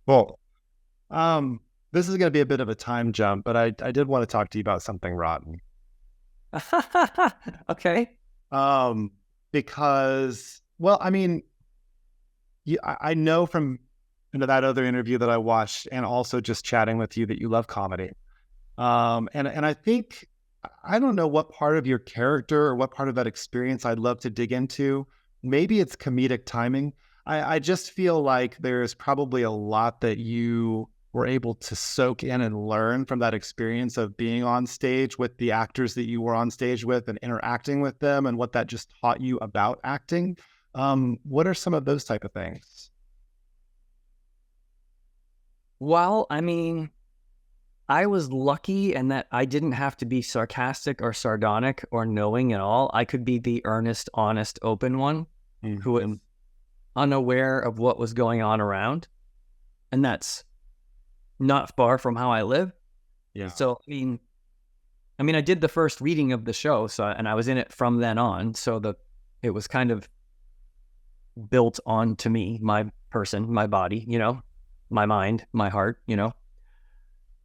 Well, this is going to be a bit of a time jump, but I did want to talk to you about something rotten. Okay. Um, because, well, I mean, I know from that other interview that I watched, and also just chatting with you, that you love comedy. And I think I don't know what part of your character or what part of that experience I'd love to dig into. Maybe it's comedic timing. I just feel like there's probably a lot that you were able to soak in and learn from that experience of being on stage with the actors that you were on stage with and interacting with them, and what that just taught you about acting. What are some of those type of things? Well, I mean, I was lucky in that I didn't have to be sarcastic or sardonic or knowing at all. I could be the earnest, honest, open one who was Mhm. unaware of what was going on around. And that's not far from how I live. Yeah. So, I did the first reading of the show, and I was in it from then on. So it was kind of built onto me, my person, my body, my. My heart.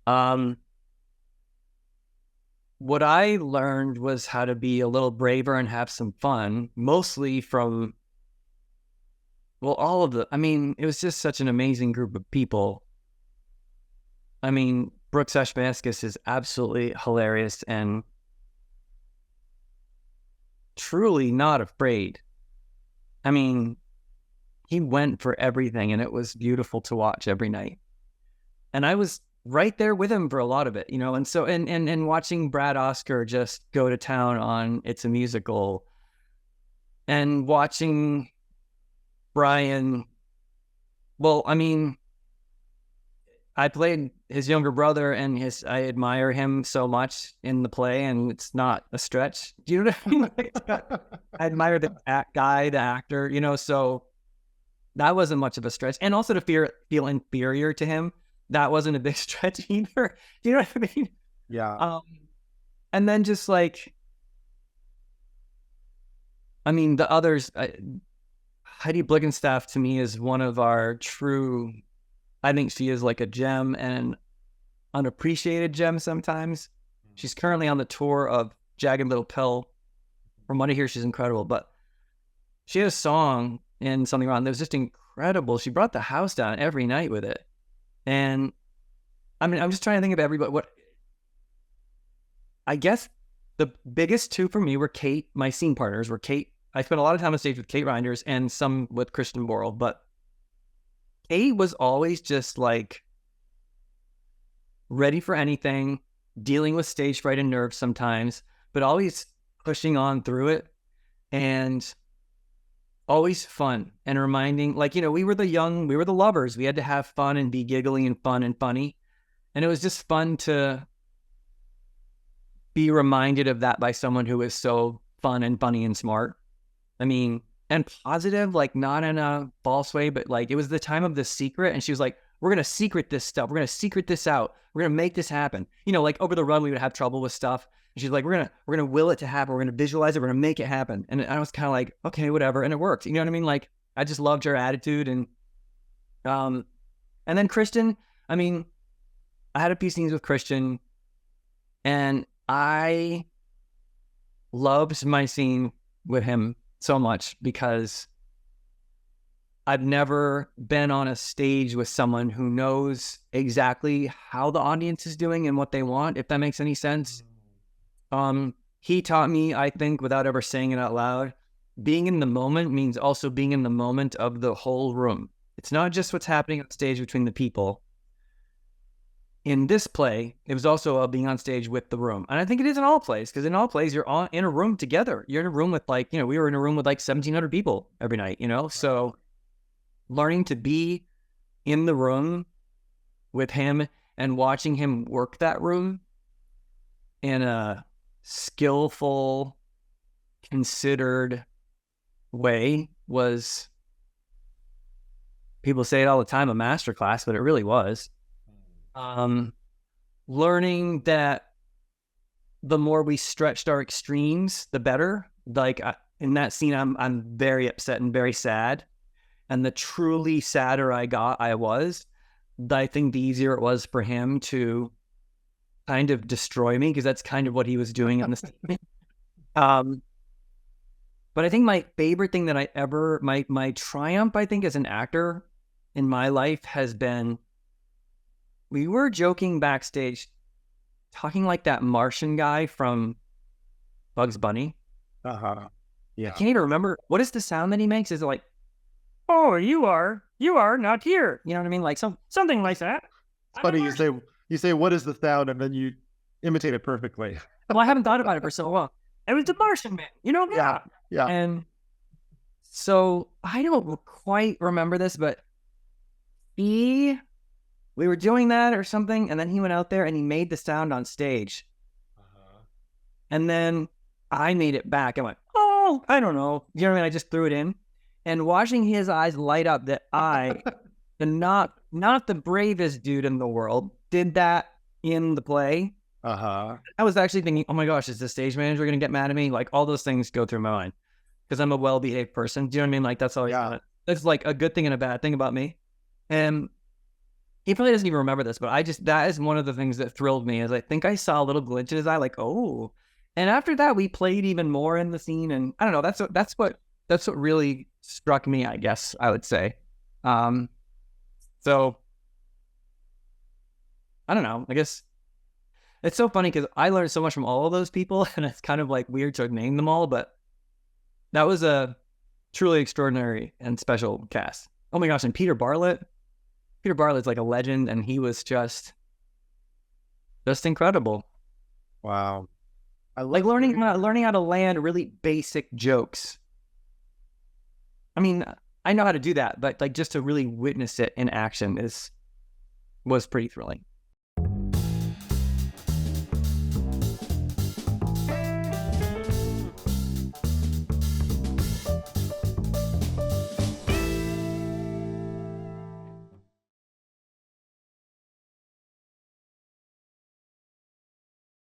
Um, what I learned was how to be a little braver and have some fun, mostly from, well, it was just such an amazing group of people. Brooks Ashmanskas is absolutely hilarious and truly not afraid. I mean, he went for everything, and it was beautiful to watch every night. And I was right there with him for a lot of it, and so and watching Brad Oscar just go to town on It's a Musical, and watching Brian. Well, I played his younger brother, and I admire him so much in the play, and it's not a stretch. Do you know what I mean? I admire the guy, the actor, so that wasn't much of a stretch. And also to feel inferior to him, that wasn't a big stretch either. Do you know what I mean? Yeah. Um, and then just like, the others, Heidi Blickenstaff to me is one of our true, I think she is like a gem, and an unappreciated gem sometimes. She's currently on the tour of Jagged Little Pill. From what I hear, she's incredible, but she had a song in Something Wrong that was just incredible. She brought the house down every night with it. And I'm just trying to think of everybody. What I guess the biggest two for me were Kate. My scene partners were Kate. I spent a lot of time on stage with Kate Reinders and some with Kristen Borle, but Kate was always just like ready for anything, dealing with stage fright and nerves sometimes, but always pushing on through it, and always fun and reminding, like, we were the lovers. We had to have fun and be giggly and fun and funny. And it was just fun to be reminded of that by someone who is so fun and funny and smart. And positive, like not in a false way, but like it was the time of The Secret. And she was like, we're going to secret this stuff. We're going to secret this out. We're going to make this happen. Like over the run, we would have trouble with stuff. And she's like, we're going to will it to happen. We're going to visualize it. We're going to make it happen. And I was kind of like, okay, whatever. And it worked. You know what I mean? Like, I just loved her attitude. And then Christian, I had a few scenes with Christian, and I loved my scene with him so much because I've never been on a stage with someone who knows exactly how the audience is doing and what they want, if that makes any sense. He taught me, I think, without ever saying it out loud, being in the moment means also being in the moment of the whole room. It's not just what's happening on stage between the people. In this play, it was also being on stage with the room. And I think it is in all plays, because in all plays, you're in a room together. You're in a room with we were in a room with like 1,700 people every night, So learning to be in the room with him and watching him work that room in a skillful, considered way was, people say it all the time, a masterclass, but it really was. Learning that the more we stretched our extremes, the better. Like in that scene, I'm very upset and very sad. And the truly sadder I was, I think the easier it was for him to kind of destroy me, because that's kind of what he was doing in this. But I think my favorite thing that my triumph, I think, as an actor in my life has been, we were joking backstage, talking like that Martian guy from Bugs Bunny. Yeah. I can't even remember. What is the sound that he makes? Is it like, oh, you are not here? You know what I mean? Like something like that. It's funny you say what is the sound, and then you imitate it perfectly. Well, I haven't thought about it for so long. It was the Martian Man, you know? Yeah. And so I don't quite remember this, but we were doing that or something, and then he went out there and he made the sound on stage. And then I made it back. I went, oh, I don't know. You know what I mean? I just threw it in. And watching his eyes light up that I, the not the bravest dude in the world, did that in the play. I was actually thinking, oh my gosh, is the stage manager going to get mad at me? Like, all those things go through my mind because I'm a well-behaved person. Do you know what I mean? Like, that's always that's like a good thing and a bad thing about me. And he probably doesn't even remember this, but that is one of the things that thrilled me, is I think I saw a little glitch in his eye, like, oh. And after that, we played even more in the scene, and I don't know, that's what really struck me, I guess I would say. So I don't know. I guess it's so funny because I learned so much from all of those people, and it's kind of like weird to name them all, but that was a truly extraordinary and special cast. Oh my gosh, and Peter Bartlett's like a legend, and he was just incredible. Wow. I like learning how to land really basic jokes. I mean, I know how to do that, but like just to really witness it in action was pretty thrilling.